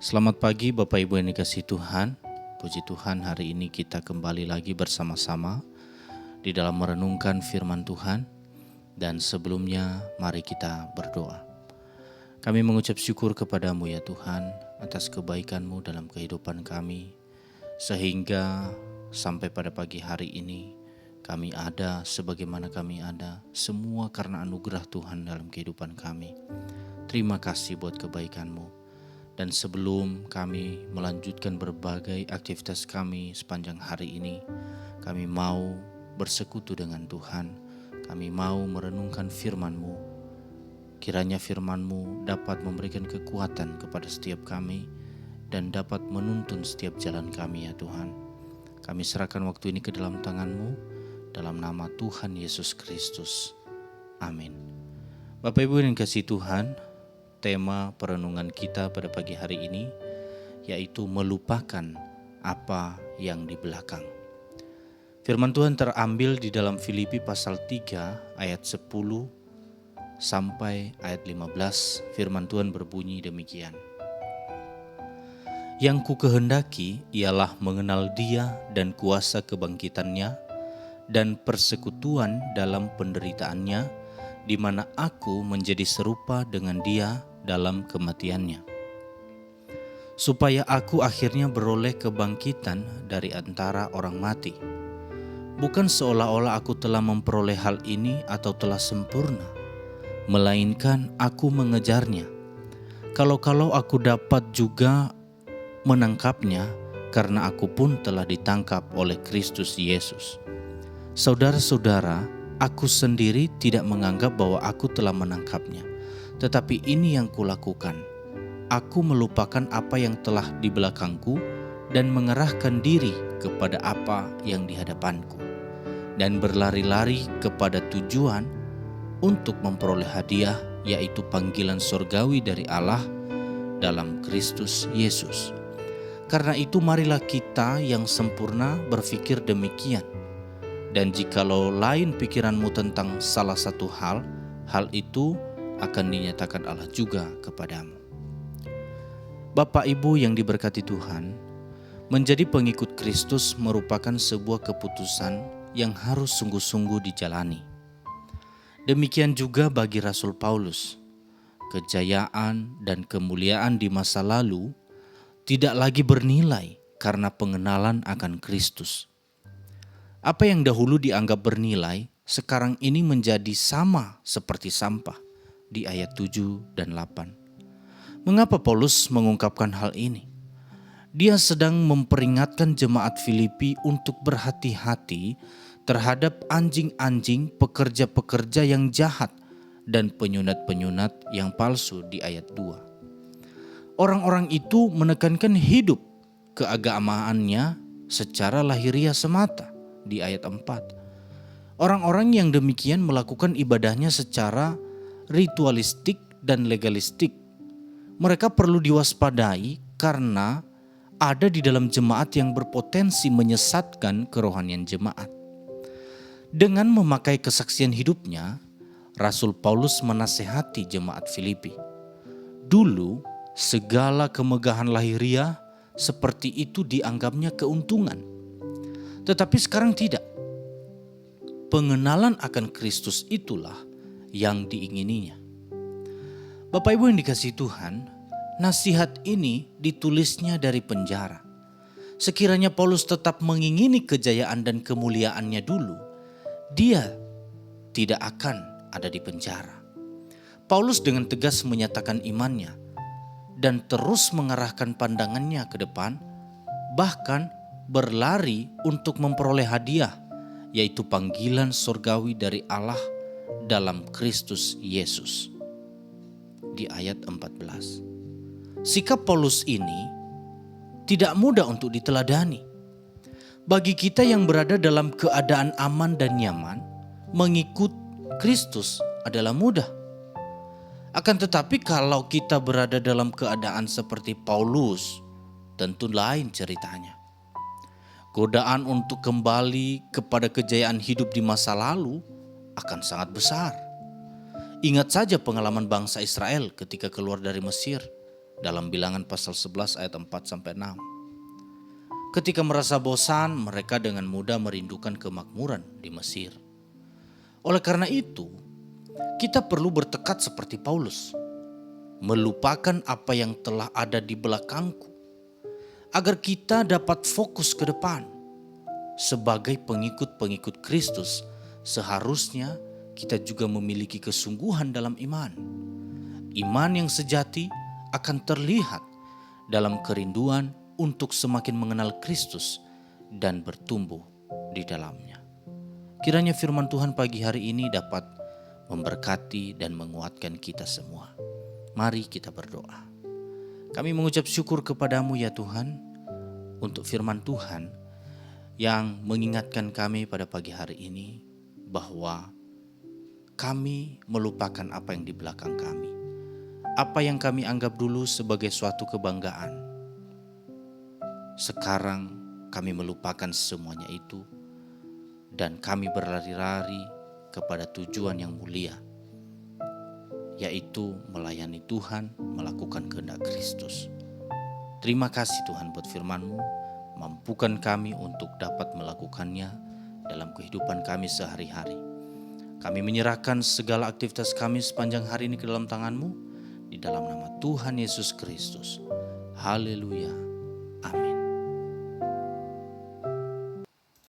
Selamat pagi Bapak Ibu yang dikasihi Tuhan. Puji Tuhan, hari ini kita kembali lagi bersama-sama di dalam merenungkan firman Tuhan. Dan sebelumnya mari kita berdoa. Kami mengucap syukur kepadamu ya Tuhan atas kebaikan-Mu dalam kehidupan kami, sehingga sampai pada pagi hari ini kami ada sebagaimana kami ada, semua karena anugerah Tuhan dalam kehidupan kami. Terima kasih buat kebaikan-Mu. Dan sebelum kami melanjutkan berbagai aktivitas kami sepanjang hari ini, kami mau bersekutu dengan Tuhan. Kami mau merenungkan firman-Mu. Kiranya firman-Mu dapat memberikan kekuatan kepada setiap kami dan dapat menuntun setiap jalan kami ya Tuhan. Kami serahkan waktu ini ke dalam tangan-Mu, dalam nama Tuhan Yesus Kristus. Amin. Bapak Ibu yang dikasihi Tuhan, tema perenungan kita pada pagi hari ini yaitu melupakan apa yang di belakang. Firman Tuhan terambil di dalam Filipi pasal 3 ayat 10 sampai ayat 15. Firman Tuhan berbunyi demikian. Yang ku kehendaki ialah mengenal Dia dan kuasa kebangkitannya dan persekutuan dalam penderitaannya, di mana aku menjadi serupa dengan Dia dalam kematiannya, supaya aku akhirnya beroleh kebangkitan dari antara orang mati. Bukan seolah-olah aku telah memperoleh hal ini atau telah sempurna, melainkan aku mengejarnya. Kalau aku dapat juga menangkapnya, karena aku pun telah ditangkap oleh Kristus Yesus. Saudara-saudara, aku sendiri tidak menganggap bahwa aku telah menangkapnya. Tetapi ini yang kulakukan, aku melupakan apa yang telah di belakangku dan mengerahkan diri kepada apa yang di hadapanku, dan berlari-lari kepada tujuan untuk memperoleh hadiah, yaitu panggilan surgawi dari Allah dalam Kristus Yesus. Karena itu marilah kita yang sempurna berpikir demikian. Dan jikalau lain pikiranmu tentang salah satu hal itu akan dinyatakan Allah juga kepadamu. Bapak Ibu yang diberkati Tuhan, menjadi pengikut Kristus merupakan sebuah keputusan yang harus sungguh-sungguh dijalani. Demikian juga bagi Rasul Paulus. Kejayaan dan kemuliaan di masa lalu tidak lagi bernilai karena pengenalan akan Kristus. Apa yang dahulu dianggap bernilai, sekarang ini menjadi sama seperti sampah. Di ayat 7 dan 8. Mengapa Paulus mengungkapkan hal ini? Dia sedang memperingatkan jemaat Filipi untuk berhati-hati terhadap anjing-anjing pekerja-pekerja yang jahat dan penyunat-penyunat yang palsu di ayat 2. Orang-orang itu menekankan hidup keagamaannya secara lahiriah semata di ayat 4. Orang-orang yang demikian melakukan ibadahnya secara ritualistik dan legalistik. Mereka perlu diwaspadai karena ada di dalam jemaat yang berpotensi menyesatkan kerohanian jemaat. Dengan memakai kesaksian hidupnya, Rasul Paulus menasehati jemaat Filipi. Dulu segala kemegahan lahiriah seperti itu dianggapnya keuntungan. Tetapi sekarang tidak. Pengenalan akan Kristus itulah yang diingininya. Bapak Ibu yang dikasihi Tuhan, nasihat ini ditulisnya dari penjara. Sekiranya Paulus tetap mengingini kejayaan dan kemuliaannya dulu, dia tidak akan ada di penjara. Paulus dengan tegas menyatakan imannya dan terus mengarahkan pandangannya ke depan, bahkan berlari untuk memperoleh hadiah, yaitu panggilan surgawi dari Allah dalam Kristus Yesus. Di ayat 14. Sikap Paulus ini tidak mudah untuk diteladani. Bagi kita yang berada dalam keadaan aman dan nyaman, mengikut Kristus adalah mudah. Akan tetapi kalau kita berada dalam keadaan seperti Paulus, tentu lain ceritanya. Godaan untuk kembali kepada kejayaan hidup di masa lalu akan sangat besar. Ingat saja pengalaman bangsa Israel ketika keluar dari Mesir. dalam Bilangan pasal 11 ayat 4-6. Ketika merasa bosan, mereka dengan mudah merindukan kemakmuran di Mesir. Oleh karena itu, kita perlu bertekad seperti Paulus, melupakan apa yang telah ada di belakangku, agar kita dapat fokus ke depan. Sebagai pengikut-pengikut Kristus, seharusnya kita juga memiliki kesungguhan dalam iman. Iman yang sejati akan terlihat dalam kerinduan untuk semakin mengenal Kristus dan bertumbuh di dalamnya. Kiranya firman Tuhan pagi hari ini dapat memberkati dan menguatkan kita semua. Mari kita berdoa. Kami mengucap syukur kepadamu ya Tuhan, untuk firman Tuhan yang mengingatkan kami pada pagi hari ini bahwa kami melupakan apa yang di belakang kami. Apa yang kami anggap dulu sebagai suatu kebanggaan, sekarang kami melupakan semuanya itu dan kami berlari-lari kepada tujuan yang mulia, yaitu melayani Tuhan, melakukan kehendak Kristus. Terima kasih Tuhan buat firman-Mu, mampukan kami untuk dapat melakukannya dalam kehidupan kami sehari-hari. Kami menyerahkan segala aktivitas kami sepanjang hari ini ke dalam tangan-Mu, di dalam nama Tuhan Yesus Kristus. Haleluya. Amin.